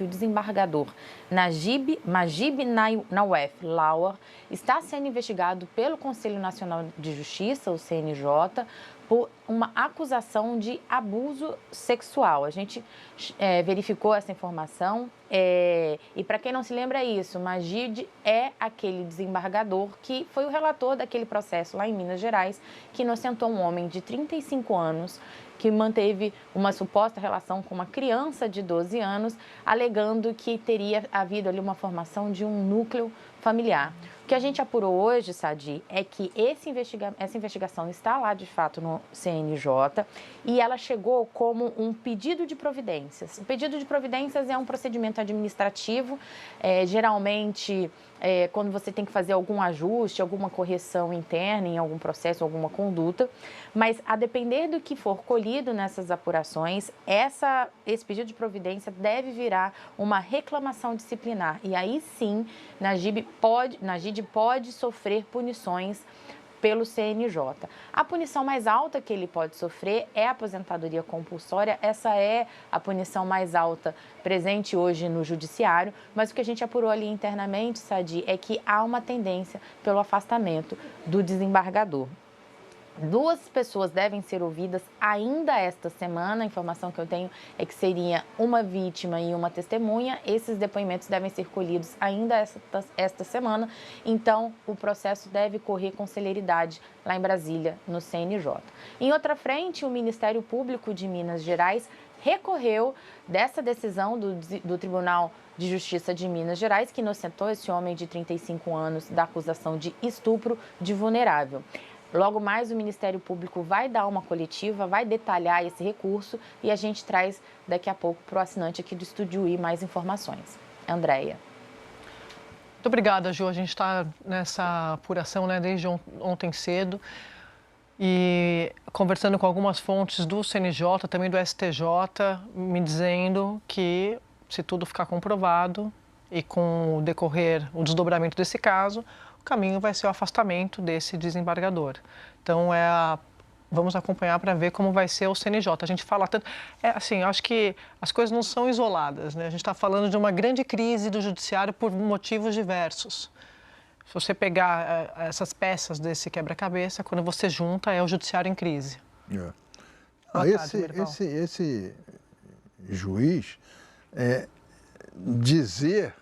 O desembargador Magib Nawef Lauer está sendo investigado pelo Conselho Nacional de Justiça, o CNJ, por uma acusação de abuso sexual. A gente verificou essa informação e, para quem não se lembra, é isso. Magib é aquele desembargador que foi o relator daquele processo lá em Minas Gerais, que inocentou um homem de 35 anos que manteve uma suposta relação com uma criança de 12 anos, alegando que teria havido ali uma formação de um núcleo familiar. O que a gente apurou hoje, Sadi, é que essa investigação está lá, de fato, no CNJ e ela chegou como um pedido de providências. O pedido de providências é um procedimento administrativo, geralmente, quando você tem que fazer algum ajuste, alguma correção interna em algum processo, alguma conduta, mas a depender do que for colhido nessas apurações, esse pedido de providência deve virar uma reclamação disciplinar. E aí sim, Magib pode sofrer punições pelo CNJ. A punição mais alta que ele pode sofrer é a aposentadoria compulsória. Essa é a punição mais alta presente hoje no judiciário, mas o que a gente apurou ali internamente, Sadi, é que há uma tendência pelo afastamento do desembargador. 2 pessoas devem ser ouvidas ainda esta semana. A informação que eu tenho é que seria uma vítima e uma testemunha. Esses depoimentos devem ser colhidos ainda esta semana. Então, o processo deve correr com celeridade lá em Brasília, no CNJ. Em outra frente, o Ministério Público de Minas Gerais recorreu dessa decisão do Tribunal de Justiça de Minas Gerais, que inocentou esse homem de 35 anos da acusação de estupro de vulnerável. Logo mais, o Ministério Público vai dar uma coletiva, vai detalhar esse recurso e a gente traz daqui a pouco para o assinante aqui do Estúdio I mais informações. Andréia. Muito obrigada, Ju. A gente está nessa apuração, né, desde ontem cedo e conversando com algumas fontes do CNJ, também do STJ, me dizendo que, se tudo ficar comprovado e com o decorrer, o desdobramento desse caso, o caminho vai ser o afastamento desse desembargador. Então, vamos acompanhar para ver como vai ser o CNJ. A gente fala tanto... assim, acho que as coisas não são isoladas, né? A gente está falando de uma grande crise do judiciário por motivos diversos. Se você pegar essas peças desse quebra-cabeça, quando você junta, é o judiciário em crise. Esse juiz dizer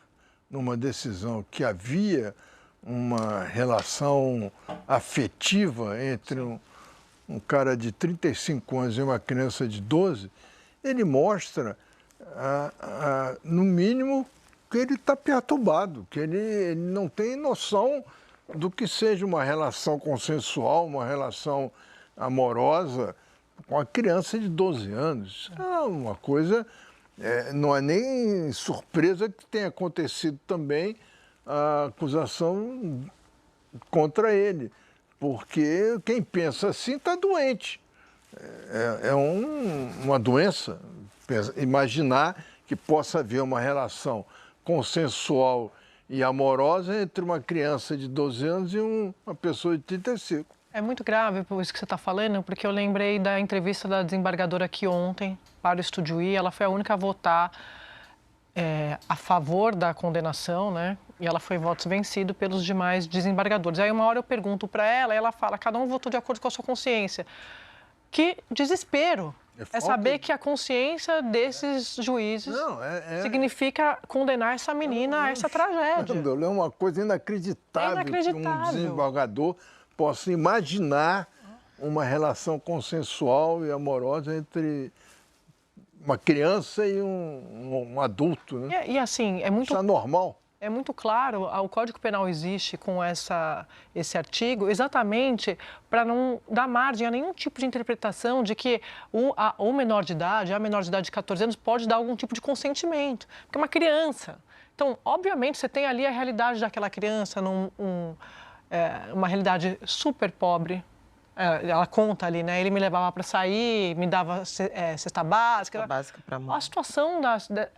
numa decisão que havia uma relação afetiva entre um cara de 35 anos e uma criança de 12, ele mostra, no mínimo, que ele está perturbado, que ele não tem noção do que seja uma relação consensual, uma relação amorosa com a criança de 12 anos. É uma coisa, não é nem surpresa que tenha acontecido também a acusação contra ele, porque quem pensa assim está doente. Uma doença. Imaginar que possa haver uma relação consensual e amorosa entre uma criança de 12 anos e uma pessoa de 35. É muito grave por isso que você está falando, porque eu lembrei da entrevista da desembargadora aqui ontem para o Estúdio I. Ela foi a única a votar a favor da condenação, né? E ela foi votos vencido pelos demais desembargadores. Aí uma hora eu pergunto para ela, e ela fala, cada um votou de acordo com a sua consciência. Que desespero! É saber que a consciência desses juízes significa condenar essa menina a essa tragédia. É uma coisa inacreditável que um desembargador possa imaginar uma relação consensual e amorosa entre uma criança e um adulto, né? E assim, isso é normal. É muito claro, o Código Penal existe com esse artigo exatamente para não dar margem a nenhum tipo de interpretação de que o menor de idade, a menor de idade de 14 anos, pode dar algum tipo de consentimento, porque é uma criança. Então, obviamente, você tem ali a realidade daquela criança, uma realidade super pobre. Ela conta ali, né? Ele me levava para sair, me dava cesta básica. Cesta básica para mãe.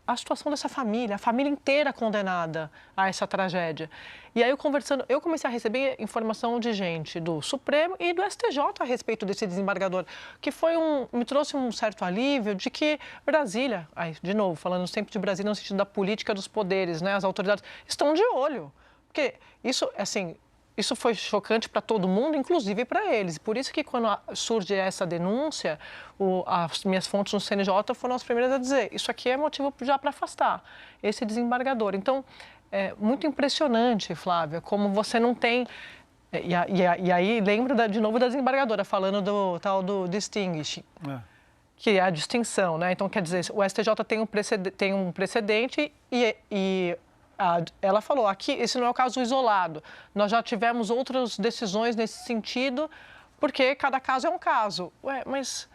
A situação dessa família, a família inteira condenada a essa tragédia. E aí, eu comecei a receber informação de gente do Supremo e do STJ a respeito desse desembargador, que me trouxe um certo alívio de que Brasília, de novo, falando sempre de Brasília no sentido da política dos poderes, né? As autoridades estão de olho. Porque isso foi chocante para todo mundo, inclusive para eles. Por isso que quando surge essa denúncia, as minhas fontes no CNJ foram as primeiras a dizer isso aqui é motivo já para afastar esse desembargador. Então, é muito impressionante, Flávia, como você não tem... E aí lembro de novo da desembargadora falando do tal do distinguish, que é a distinção, né? Então, quer dizer, o STJ tem um precedente e ela falou, aqui, esse não é o caso isolado. Nós já tivemos outras decisões nesse sentido, porque cada caso é um caso. Mas...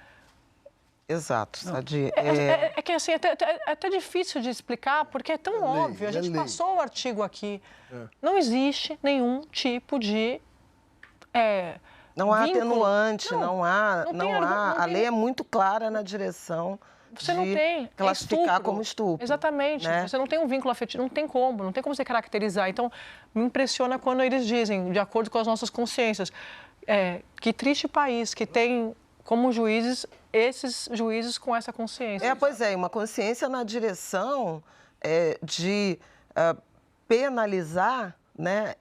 Exato, Sadi. É que assim, é até difícil de explicar, porque é tão óbvio. A gente passou o artigo aqui. Não existe nenhum tipo de... não há vínculo. atenuante, não há. A lei é muito clara na direção... Você não tem classificar como estupro. Exatamente. Né? Você não tem um vínculo afetivo, não tem como você caracterizar. Então, me impressiona quando eles dizem, de acordo com as nossas consciências, que triste país que tem como juízes esses juízes com essa consciência. Pois é, uma consciência na direção de penalizar, né,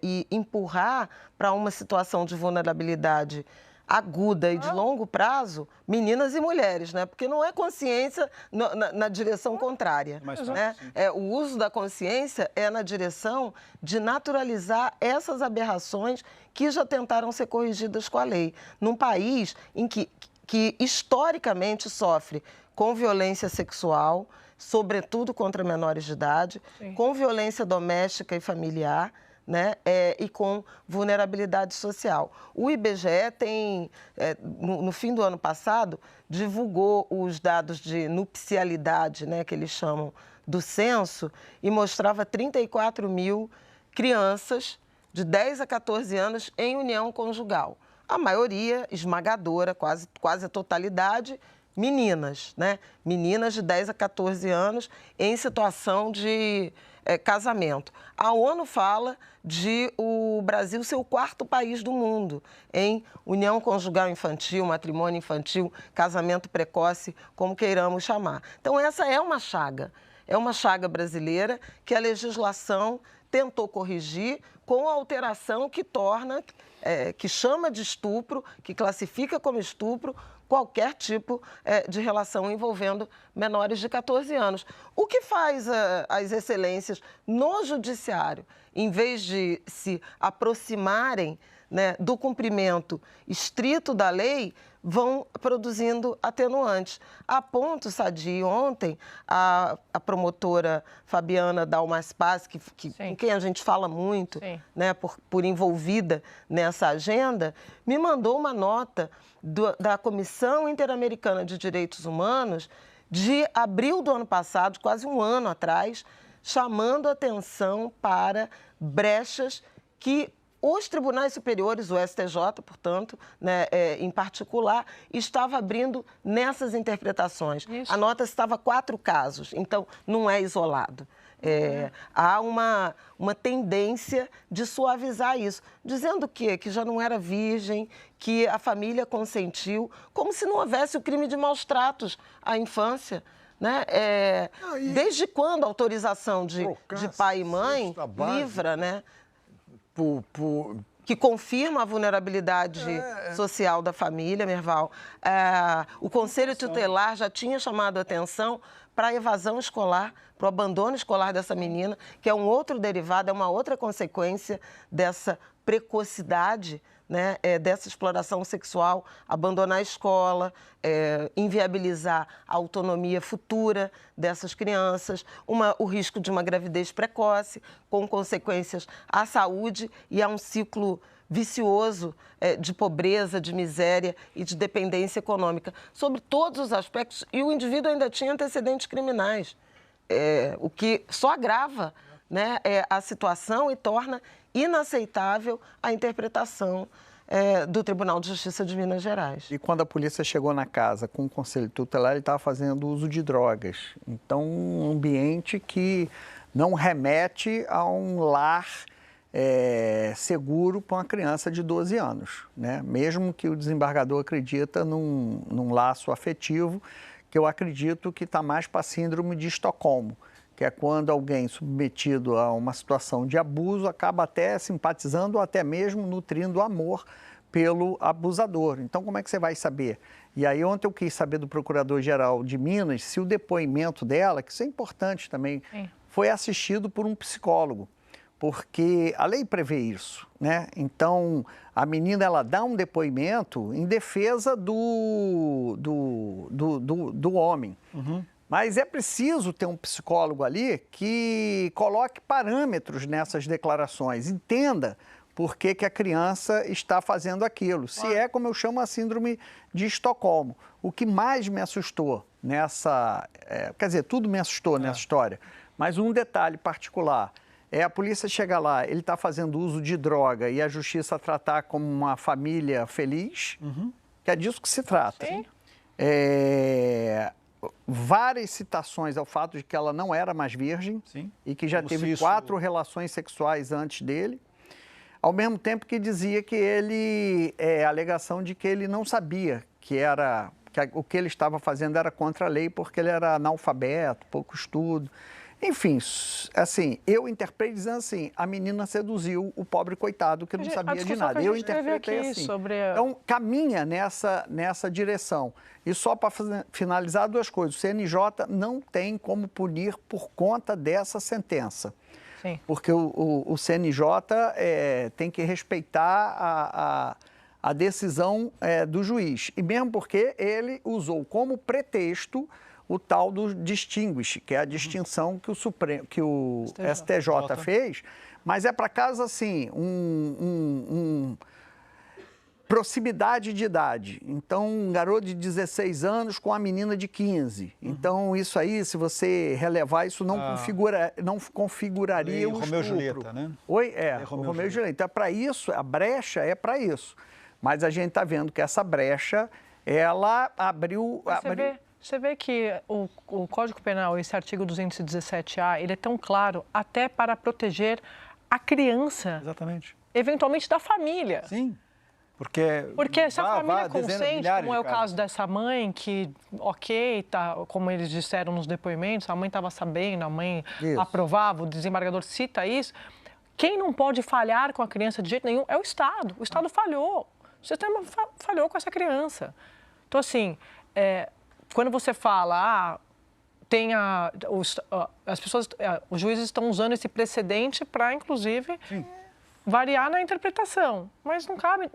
e empurrar para uma situação de vulnerabilidade aguda e de longo prazo, meninas e mulheres, né? Porque não é consciência na direção contrária. Né? O uso da consciência é na direção de naturalizar essas aberrações que já tentaram ser corrigidas com a lei. Num país em que historicamente sofre com violência sexual, sobretudo contra menores de idade, com violência doméstica e familiar, né? E com vulnerabilidade social. O IBGE tem, no fim do ano passado, divulgou os dados de nupcialidade, né, que eles chamam, do censo, e mostrava 34 mil crianças de 10 a 14 anos em união conjugal. A maioria esmagadora, quase a totalidade, meninas, né? Meninas de 10 a 14 anos em situação de casamento. A ONU fala de o Brasil ser o 4º país do mundo em união conjugal infantil, matrimônio infantil, casamento precoce, como queiramos chamar. Então, essa é uma chaga brasileira que a legislação tentou corrigir com a alteração que torna, que chama de estupro, que classifica como estupro, qualquer tipo de relação envolvendo menores de 14 anos. O que faz as excelências no judiciário, em vez de se aproximarem, né, do cumprimento estrito da lei, vão produzindo atenuantes. A ponto, Sadi, ontem, a promotora Fabiana Dalmas Paz, com quem a gente fala muito, né, por envolvida nessa agenda, me mandou uma nota da Comissão Interamericana de Direitos Humanos de abril do ano passado, quase um ano atrás, chamando atenção para brechas que os tribunais superiores, o STJ, portanto, né, em particular, estava abrindo nessas interpretações. Isso. A nota estava 4 casos, então não é isolado. Há uma tendência de suavizar isso, dizendo que já não era virgem, que a família consentiu, como se não houvesse o crime de maus tratos à infância. Né? Desde quando a autorização de pai e mãe livra, né? Que confirma a vulnerabilidade social da família, Merval. O Conselho Tutelar já tinha chamado a atenção para a evasão escolar, para o abandono escolar dessa menina, que é um outro derivado, é uma outra consequência dessa precocidade, né, dessa exploração sexual, abandonar a escola, inviabilizar a autonomia futura dessas crianças, o risco de uma gravidez precoce, com consequências à saúde e a um ciclo vicioso de pobreza, de miséria e de dependência econômica, sobre todos os aspectos, e o indivíduo ainda tinha antecedentes criminais, o que só agrava, né, a situação e torna inaceitável a interpretação do Tribunal de Justiça de Minas Gerais. E quando a polícia chegou na casa com o conselho tutelar, ele estava fazendo uso de drogas. Então, um ambiente que não remete a um lar seguro para uma criança de 12 anos, né? Mesmo que o desembargador acredita num laço afetivo, que eu acredito que está mais para a síndrome de Estocolmo, que é quando alguém submetido a uma situação de abuso acaba até simpatizando ou até mesmo nutrindo amor pelo abusador. Então, como é que você vai saber? E aí, ontem eu quis saber do Procurador-Geral de Minas se o depoimento dela, que isso é importante também, foi assistido por um psicólogo, porque a lei prevê isso, né? Então, a menina, ela dá um depoimento em defesa do homem. Mas é preciso ter um psicólogo ali que coloque parâmetros nessas declarações, entenda por que a criança está fazendo aquilo. Se é, como eu chamo, a síndrome de Estocolmo. O que mais me assustou nessa... quer dizer, tudo me assustou nessa história, mas um detalhe particular é a polícia chegar lá, ele está fazendo uso de droga e a justiça tratar como uma família feliz, que é disso que se trata. Sim. Várias citações ao fato de que ela não era mais virgem. Sim. E que já teve 4 relações sexuais antes dele, ao mesmo tempo que dizia que ele, a alegação de que ele não sabia que o que ele estava fazendo era contra a lei porque ele era analfabeto, pouco estudo. Enfim, assim, eu interpretei dizendo assim, a menina seduziu o pobre coitado que não sabia de nada. Eu interpretei assim. Então, caminha nessa direção. E só para finalizar 2 coisas. O CNJ não tem como punir por conta dessa sentença. Sim. Porque o CNJ tem que respeitar a decisão do juiz. E mesmo porque ele usou como pretexto o tal do distinguish, que é a distinção que o STJ fez, mas é para casos assim, proximidade de idade. Então, um garoto de 16 anos com a menina de 15. Então, isso aí, se você relevar, isso não configuraria o estupro. Romeu e Julieta, né? Oi? Romeu e Julieta. Então, é para isso, a brecha é para isso. Mas a gente está vendo que essa brecha, ela abriu... Você vê que o Código Penal, esse artigo 217-A, ele é tão claro até para proteger a criança. Exatamente. Eventualmente da família. Sim. Porque se a família consente, como é o caso dessa mãe, que, tá, como eles disseram nos depoimentos, a mãe estava sabendo, a mãe aprovava, o desembargador cita isso. Quem não pode falhar com a criança de jeito nenhum é o Estado. O Estado falhou. O sistema falhou com essa criança. Então, assim... quando você fala, os juízes estão usando esse precedente para, inclusive, variar na interpretação. Mas não cabe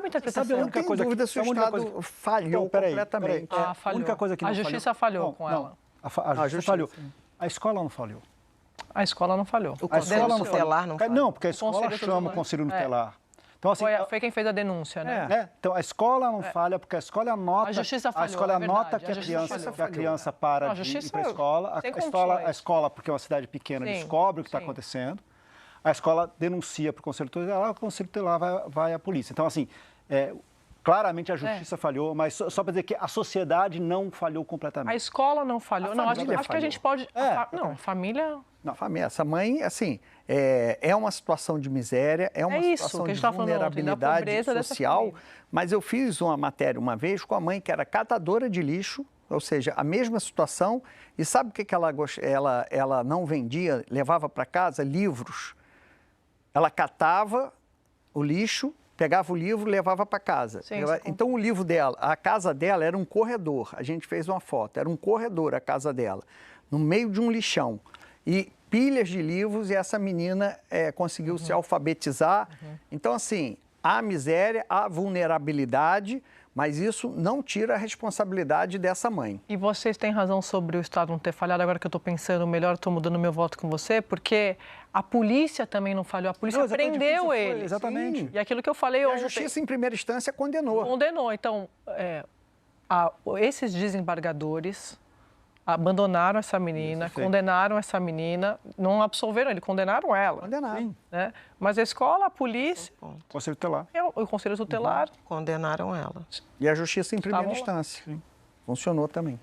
interpretação. Sabe, a única coisa se o Estado falhou completamente. Falhou. A única coisa que não a justiça falhou com ela. A justiça falhou. A escola não falhou. A escola não falhou. O Conselho Tutelar não falhou. Não, porque a escola chama o Conselho Tutelar. Então, assim, foi quem fez a denúncia, né? Então, a escola não falha, porque a escola anota... A justiça falhou, a escola anota verdade, que a criança para de ir para a escola. A escola, porque é uma cidade pequena, descobre o que está acontecendo. A escola denuncia para o Conselho Tutelar, o Conselho Tutelar vai à polícia. Então, assim, claramente a justiça falhou, mas só para dizer que a sociedade não falhou completamente. A escola não falhou. Não, acho que a gente pode... Não, a família... Não, família, essa mãe, assim, é uma situação de miséria, é uma situação de vulnerabilidade social, mas eu fiz uma matéria uma vez com a mãe que era catadora de lixo, ou seja, a mesma situação, e sabe o que ela não vendia, levava para casa? Livros. Ela catava o lixo, pegava o livro e levava para casa. Então, o livro dela, a casa dela era um corredor, a gente fez uma foto, era um corredor a casa dela, no meio de um lixão. E pilhas de livros, e essa menina conseguiu se alfabetizar. Então, assim, há miséria, há vulnerabilidade, mas isso não tira a responsabilidade dessa mãe. E vocês têm razão sobre o Estado não ter falhado, agora que eu estou pensando melhor, estou mudando meu voto com você, porque a polícia também não falhou, a polícia prendeu ele. Exatamente. Sim. E aquilo que eu falei ontem... a justiça, em primeira instância, condenou. Então, esses desembargadores... abandonaram essa menina, condenaram essa menina, não absolveram ele, condenaram ela. Condenaram. Né? Mas a escola, a polícia... Conselho Tutelar. O Conselho Tutelar... Condenaram ela. E a justiça em primeira instância. Funcionou também.